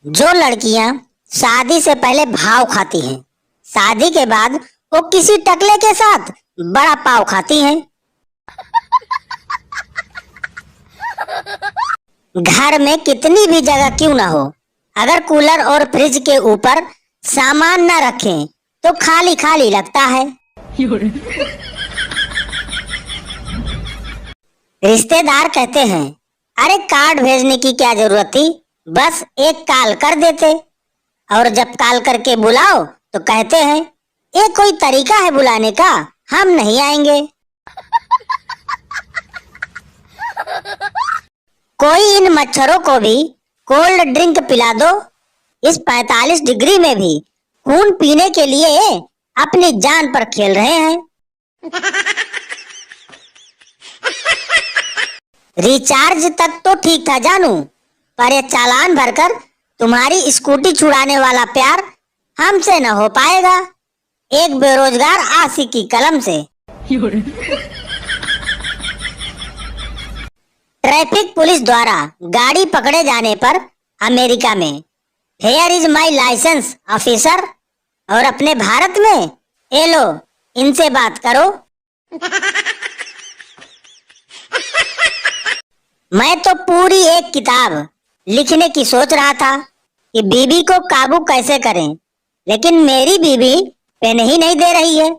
जो लड़कियां शादी से पहले भाव खाती हैं, शादी के बाद वो किसी टकले के साथ बड़ा पाव खाती हैं। घर में कितनी भी जगह क्यों ना हो, अगर कूलर और फ्रिज के ऊपर सामान न रखें तो खाली खाली लगता है। रिश्तेदार कहते हैं, अरे कार्ड भेजने की क्या जरूरत थी, बस एक कॉल कर देते। और जब कॉल करके बुलाओ तो कहते हैं, ये कोई तरीका है बुलाने का, हम नहीं आएंगे। कोई इन मच्छरों को भी कोल्ड ड्रिंक पिला दो, इस 45 डिग्री में भी खून पीने के लिए अपनी जान पर खेल रहे हैं। रिचार्ज तक तो ठीक था जानू, पर ये चालान भरकर तुम्हारी स्कूटी छुड़ाने वाला प्यार हमसे न हो पाएगा, एक बेरोजगार आशिक की कलम से। ट्रैफिक पुलिस द्वारा गाड़ी पकड़े जाने पर अमेरिका में here is my license officer, और अपने भारत में ए लो इनसे बात करो। मैं तो पूरी एक किताब लिखने की सोच रहा था कि बीबी को काबू कैसे करें, लेकिन मेरी बीबी पेन ही नहीं दे रही है।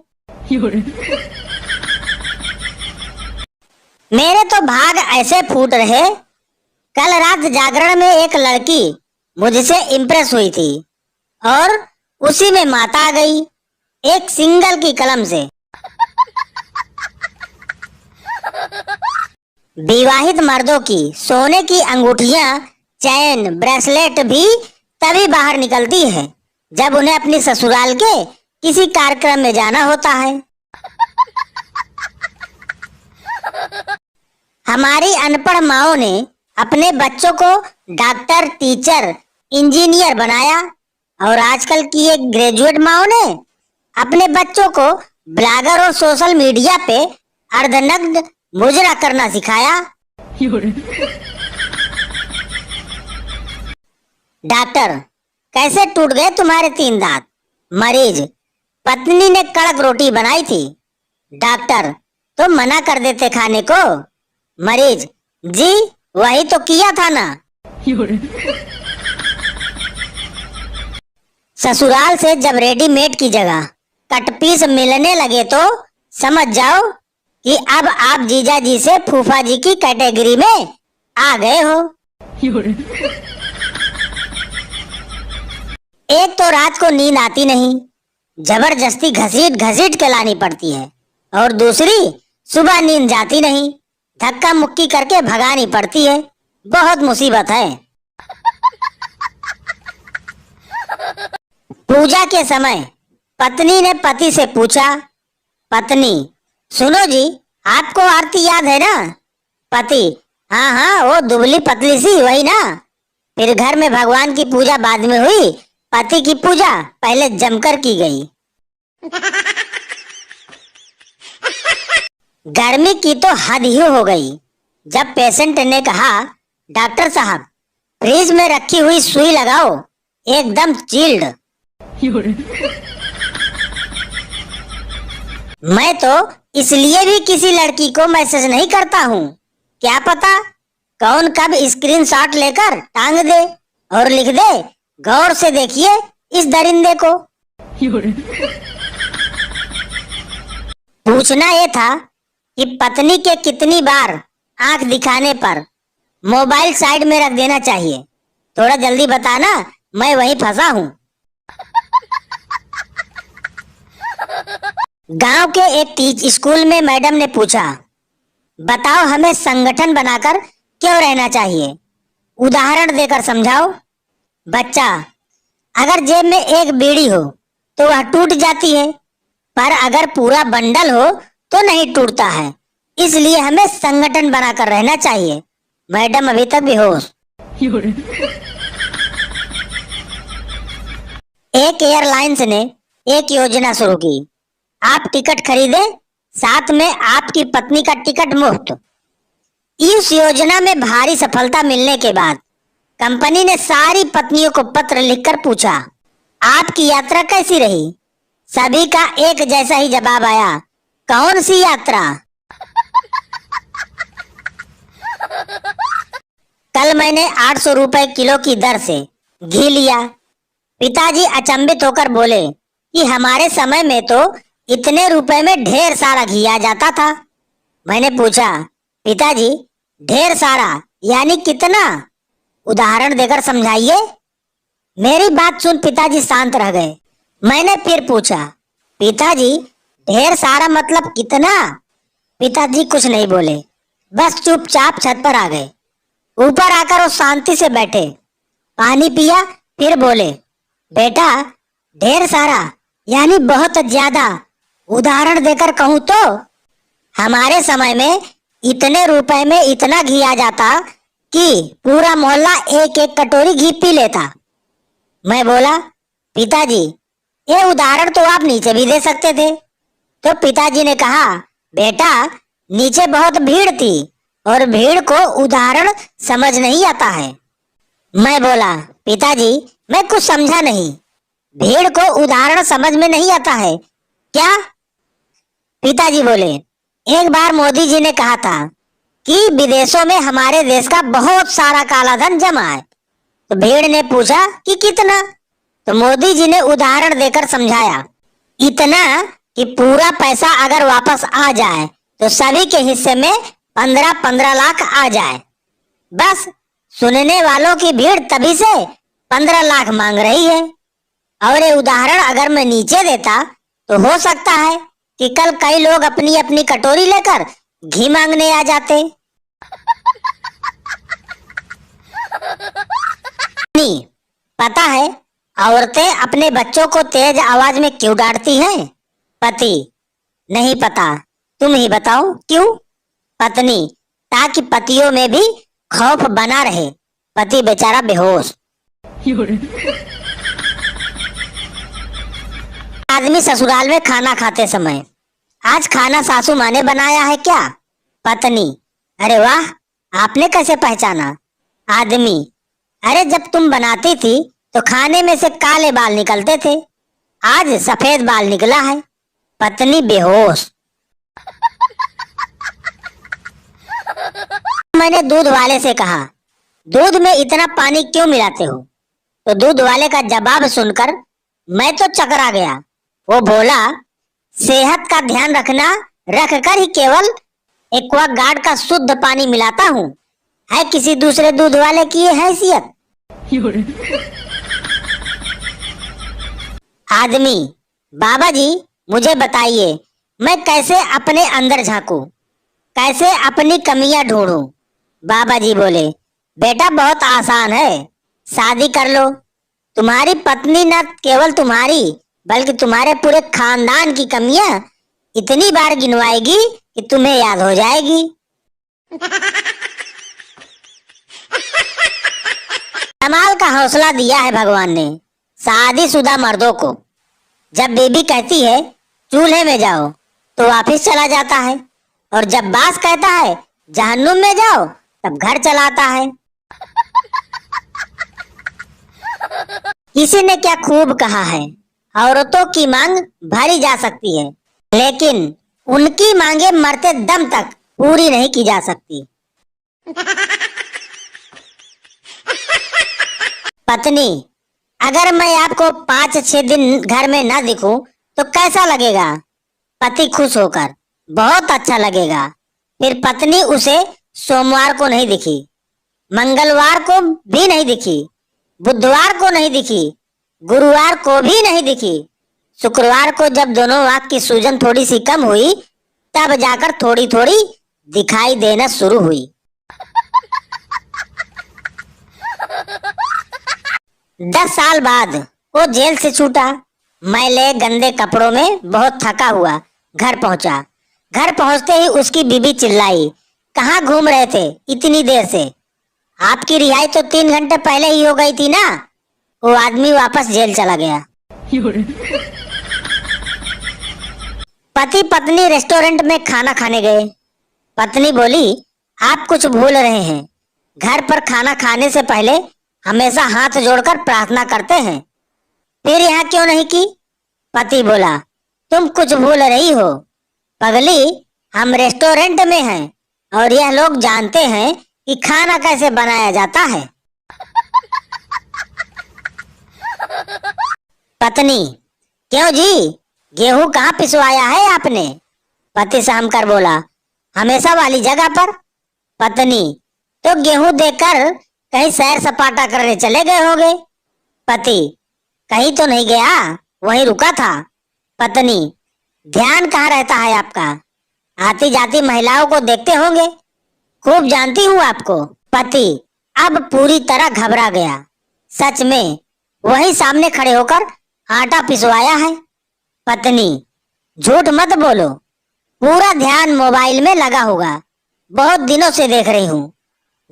मेरे तो भाग ऐसे फूट रहे, कल रात जागरण में एक लड़की मुझसे इम्प्रेस हुई थी और उसी में माता आ गई, एक सिंगल की कलम से। विवाहित मर्दों की सोने की अंगूठियां, चैन, ब्रेसलेट भी तभी बाहर निकलती है जब उन्हें अपनी ससुराल के किसी कार्यक्रम में जाना होता है। हमारी अनपढ़ माओं ने अपने बच्चों को डॉक्टर, टीचर, इंजीनियर बनाया, और आजकल की एक ग्रेजुएट माओं ने अपने बच्चों को ब्लॉगर और सोशल मीडिया पे अर्धनग्न मुजरा करना सिखाया। डॉक्टर, कैसे टूट गए तुम्हारे 3 दांत? मरीज, पत्नी ने कड़क रोटी बनाई थी। डॉक्टर, तो मना कर देते खाने को। मरीज, जी वही तो किया था ना। ससुराल से जब रेडीमेड की जगह कट पीस मिलने लगे तो समझ जाओ कि अब आप जीजा जी से फूफा जी की कैटेगरी में आ गए हो। एक तो रात को नींद आती नहीं, जबरदस्ती घसीट घसीट के लानी पड़ती है, और दूसरी सुबह नींद जाती नहीं, धक्का मुक्की करके भगानी पड़ती है। बहुत मुसीबत है। पूजा के समय पत्नी ने पति से पूछा, पत्नी, सुनो जी, आपको आरती याद है ना? पति, हाँ हाँ, वो दुबली पतली सी वही ना। फिर घर में भगवान की पूजा बाद में हुई, पति की पूजा पहले जमकर की गई। गर्मी की तो हद ही हो गई जब पेशेंट ने कहा, डॉक्टर साहब फ्रिज में रखी हुई सुई लगाओ, एकदम चिल्ड। मैं तो इसलिए भी किसी लड़की को मैसेज नहीं करता हूँ, क्या पता कौन कब स्क्रीनशॉट लेकर टांग दे और लिख दे, गौर से देखिए इस दरिंदे को। पूछना ये था कि पत्नी के कितनी बार आंख दिखाने पर मोबाइल साइड में रख देना चाहिए? थोड़ा जल्दी बताना, मैं वहीं फंसा हूँ। गांव के एक स्कूल में मैडम ने पूछा, बताओ हमें संगठन बनाकर क्यों रहना चाहिए, उदाहरण देकर समझाओ। बच्चा, अगर जेब में एक बीड़ी हो तो वह टूट जाती है, पर अगर पूरा बंडल हो तो नहीं टूटता है, इसलिए हमें संगठन बनाकर रहना चाहिए। मैडम अभी तक बेहोश। एक एयरलाइंस ने एक योजना शुरू की, आप टिकट खरीदें, साथ में आपकी पत्नी का टिकट मुफ्त। इस योजना में भारी सफलता मिलने के बाद कंपनी ने सारी पत्नियों को पत्र लिखकर पूछा, आपकी यात्रा कैसी रही? सभी का एक जैसा ही जवाब आया, कौन सी यात्रा? कल मैंने 800 रुपए किलो की दर से घी लिया। पिताजी अचंभित होकर बोले कि हमारे समय में तो इतने रुपए में ढेर सारा घी आ जाता था। मैंने पूछा, पिताजी ढेर सारा यानी कितना? उदाहरण देकर समझाइए। मेरी बात सुन पिताजी शांत रह गए। मैंने फिर पूछा, पिताजी ढेर सारा मतलब कितना? पिताजी कुछ नहीं बोले, बस चुपचाप छत पर आ गए। ऊपर आकर वो शांति से बैठे, पानी पिया, फिर बोले, बेटा ढेर सारा यानी बहुत ज्यादा। उदाहरण देकर कहूँ तो हमारे समय में इतने रुपए में इतना घी आ जाता कि पूरा मोहल्ला एक एक कटोरी घी पी लेता। मैं बोला, पिताजी ये उदाहरण तो आप नीचे भी दे सकते थे। तो पिताजी ने कहा, बेटा नीचे बहुत भीड़ थी और भीड़ को उदाहरण समझ नहीं आता है। मैं बोला, पिताजी मैं कुछ समझा नहीं, भीड़ को उदाहरण समझ में नहीं आता है क्या? पिताजी बोले, एक बार मोदी जी ने कहा था कि विदेशों में हमारे देश का बहुत सारा काला धन जमा है। तो भीड़ ने पूछा कि कितना? तो मोदी जी ने उदाहरण देकर समझाया, इतना कि पूरा पैसा अगर वापस आ जाए तो सभी के हिस्से में 15-15 लाख आ जाए। बस सुनने वालों की भीड़ तभी से 15 लाख मांग रही है। और ये उदाहरण अगर मैं नीचे देता तो हो सकता है कि कल कई लोग अपनी अपनी कटोरी लेकर घी मांगने आ जाते। नहीं, पता है औरतें अपने बच्चों को तेज आवाज में क्यों डांटती हैं? पति, नहीं पता, तुम ही बताओ क्यों? पत्नी, ताकि पतियों में भी खौफ बना रहे, पति बेचारा बेहोश। आदमी ससुराल में खाना खाते समय, आज खाना सासू माँ ने बनाया है क्या? पत्नी, अरे वाह, आपने कैसे पहचाना? आदमी, अरे जब तुम बनाती थी तो खाने में से काले बाल निकलते थे, आज सफेद बाल निकला है। पत्नी बेहोश। मैंने दूध वाले से कहा, दूध में इतना पानी क्यों मिलाते हो? तो दूध वाले का जवाब सुनकर मैं तो चकरा गया। वो बोला, सेहत का ध्यान रख कर ही केवल एक्वागार्ड का शुद्ध पानी मिलाता हूँ, है किसी दूसरे दूध वाले की ये हैसियत? आदमी, बाबा जी मुझे बताइए, मैं कैसे अपने अंदर झांकूं, कैसे अपनी कमियां ढूंढूं? बाबा जी बोले, बेटा बहुत आसान है, शादी कर लो। तुम्हारी पत्नी न केवल तुम्हारी बल्कि तुम्हारे पूरे खानदान की कमियां इतनी बार गिनवाएगी कि तुम्हें याद हो जाएगी। कमाल का हौसला दिया है भगवान ने शादीशुदा मर्दों को। जब बेबी कहती है चूल्हे में जाओ तो वापस चला जाता है, और जब बास कहता है जहन्नुम में जाओ तब घर चलाता है। किसी ने क्या खूब कहा है, औरतों की मांग भरी जा सकती है लेकिन उनकी मांगे मरते दम तक पूरी नहीं की जा सकती। पत्नी, अगर मैं आपको 5-6 दिन घर में ना दिखूं तो कैसा लगेगा? पति खुश होकर, बहुत अच्छा लगेगा। फिर पत्नी उसे सोमवार को नहीं दिखी, मंगलवार को भी नहीं दिखी, बुधवार को नहीं दिखी, गुरुवार को भी नहीं दिखी। शुक्रवार को जब दोनों आंख की सूजन थोड़ी सी कम हुई तब जाकर थोड़ी थोड़ी दिखाई देना शुरू हुई। 10 साल बाद वो जेल से छूटा। मैले गंदे कपड़ों में बहुत थका हुआ घर पहुंचा। घर पहुंचते ही उसकी बीबी चिल्लाई, कहाँ घूम रहे थे इतनी देर से? आपकी रिहाई तो 3 घंटे पहले ही हो गई थी ना। वो आदमी वापस जेल चला गया। पति पत्नी रेस्टोरेंट में खाना खाने गए। पत्नी बोली, आप कुछ भूल रहे हैं, घर पर खाना खाने से पहले हमेशा हाथ जोड़कर प्रार्थना करते हैं, फिर यहाँ क्यों नहीं की? पति बोला, तुम कुछ भूल रही हो पगली, हम रेस्टोरेंट में हैं और यह लोग जानते हैं कि खाना कैसे बनाया जाता है। पत्नी, क्यों जी, गेहूं कहाँ पिसवाया है आपने? पति सहम कर बोला, हमेशा वाली जगह पर। पत्नी, तो गेहूं देकर कहीं सैर सपाटा करने चले गए होंगे। पति, कहीं तो नहीं गया, वहीं रुका था। पत्नी, ध्यान कहाँ रहता है आपका? आती जाती महिलाओं को देखते होंगे, खूब जानती हूँ आपको। पति अब पूरी तरह घबरा गया, सच में वही सामने खड़े होकर आटा पिसवाया है। पत्नी, झूठ मत बोलो, पूरा ध्यान मोबाइल में लगा होगा, बहुत दिनों से देख रही हूँ।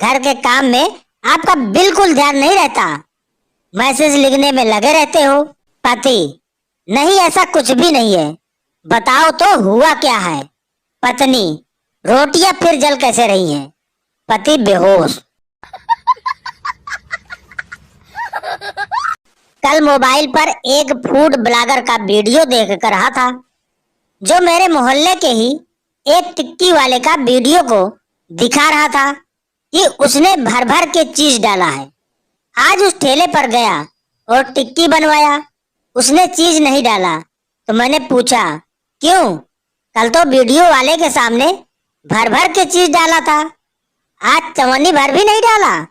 घर के काम में आपका बिल्कुल ध्यान नहीं रहता, मैसेज लिखने में लगे रहते हो। पति, नहीं ऐसा कुछ भी नहीं है, बताओ तो हुआ क्या है? पत्नी, रोटियां फिर जल कैसे रही हैं? पति बेहोश। कल मोबाइल पर एक फूड ब्लॉगर का वीडियो देख कर रहा था, जो मेरे मोहल्ले के ही एक टिक्की वाले का वीडियो को दिखा रहा था कि उसने भर भर के चीज डाला है। आज उस ठेले पर गया और टिक्की बनवाया, उसने चीज नहीं डाला, तो मैंने पूछा क्यों? कल तो वीडियो वाले के सामने भर भर के चीज डाला था, आज चवन्नी भर भी नहीं डाला।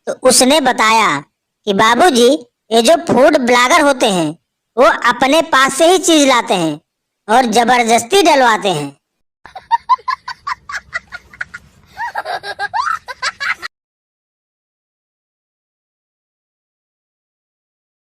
तो उसने बताया कि बाबूजी, ये जो फूड ब्लॉगर होते हैं वो अपने पास से ही चीज लाते हैं और जबरदस्ती डलवाते हैं।